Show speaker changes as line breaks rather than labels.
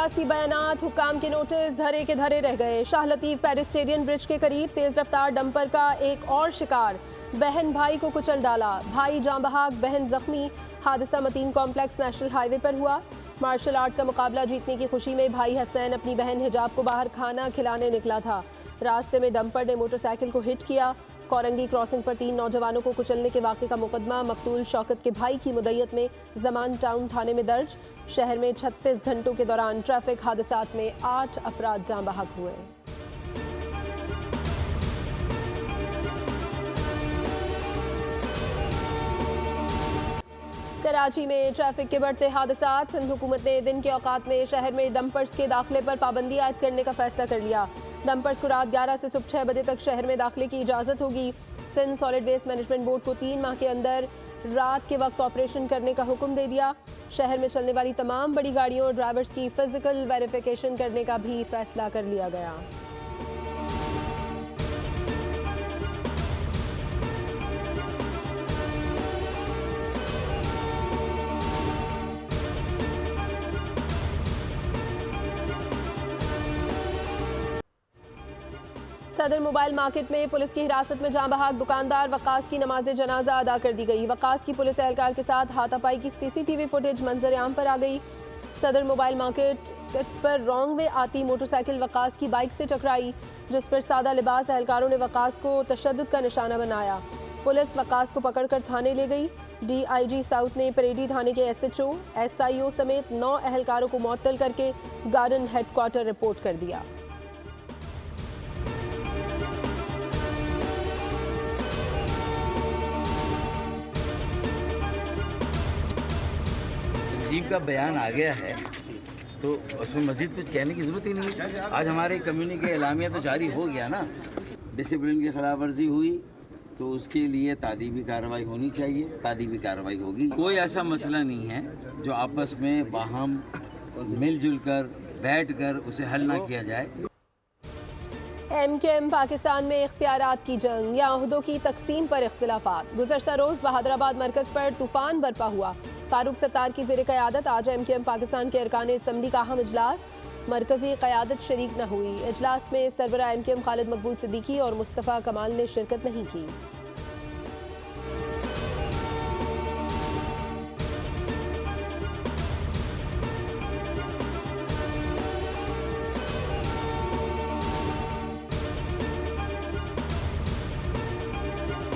सियासी बयानात, हुक्काम के नोटिस धरे के धरे रह गए। शाह लतीफ पेरिस्टेरियन ब्रिज के करीब तेज रफ्तार डंपर का एक और शिकार, बहन भाई को कुचल डाला, भाई जाँ बहाक बहन जख्मी। हादसा मतीन कॉम्प्लेक्स नेशनल हाईवे पर हुआ। मार्शल आर्ट का मुकाबला जीतने की खुशी में भाई हसनैन अपनी बहन हिजाब को बाहर खाना खिलाने निकला था। रास्ते में डंपर ने मोटरसाइकिल को हिट किया। कोरंगी क्रॉसिंग पर 3 नौजवानों को कुचलने के वाक़े का मुकदमा मकतूल शौकत के भाई की मुद्दत में जमान टाउन थाने में दर्ज। शहर में 36 घंटों के दौरान ट्रैफिक हादसात में 8 अफराद जाँ बहक हुए। कराची में ट्रैफिक के बढ़ते हादसात, सिंध हुकूमत ने दिन के औकात में शहर में डंपर्स के दाखिले पर पाबंदी आयद करने का फैसला कर लिया। डंपर्स को रात 11 से सुबह 6 बजे तक शहर में दाखिले की इजाज़त होगी। Sindh solid waste management board को 3 माह के अंदर रात के वक्त ऑपरेशन करने का हुक्म दे दिया। शहर में चलने वाली तमाम बड़ी गाड़ियों और ड्राइवर्स की फिजिकल वेरिफिकेशन करने का भी फैसला कर लिया गया। सदर मोबाइल मार्केट में पुलिस की हिरासत में जाँ बहाक दुकानदार वकास की नमाज जनाजा अदा कर दी गई। वकास की पुलिस एहलकार के साथ हाथापाई की सीसीटीवी फुटेज मंजर आम पर आ गई। सदर मोबाइल मार्केट पर रॉन्ग वे आती मोटरसाइकिल वकास की बाइक से टकराई, जिस पर सादा लिबास एहलकारों ने वकास को तशद्दुद का निशाना बनाया। पुलिस वकास को पकड़कर थाने ले गई। DIG साउथ ने परेडी थाने के SHO, SIO समेत 9 एहलकारों को मुअत्तल करके गार्डन हेडक्वार्टर रिपोर्ट कर दिया।
तहजीब का बयान आ गया है तो उसमें मज़ीद कुछ कहने की ज़रूरत ही नहीं है। आज हमारे कम्युनिटी एलामिया तो जारी हो गया ना। डिसिप्लिन की खिलाफ वर्जी हुई तो उसके लिए तादीबी कार्रवाई होनी चाहिए, तादीबी कार्रवाई होगी। कोई ऐसा मसला नहीं है जो आपस में बाहम मिलजुल कर बैठ कर उसे हल ना किया जाए।
MKM पाकिस्तान में इख्तियारात की जंग या ओहदों की तकसीम पर इख्तिलाफात। गुज़श्ता रोज़ बहादुराबाद मरकज़ पर तूफ़ान बरपा हुआ। फारूक सत्तार की ज़ेर क़यादत आज MKM पाकिस्तान के अरकान असम्बली का अहम इजलास, मरकज़ी क़यादत शरीक न हुई। इजलास में सरबराह MKM खालिद मकबूल सिद्दीकी और मुस्तफ़ा कमाल ने शिरकत नहीं की।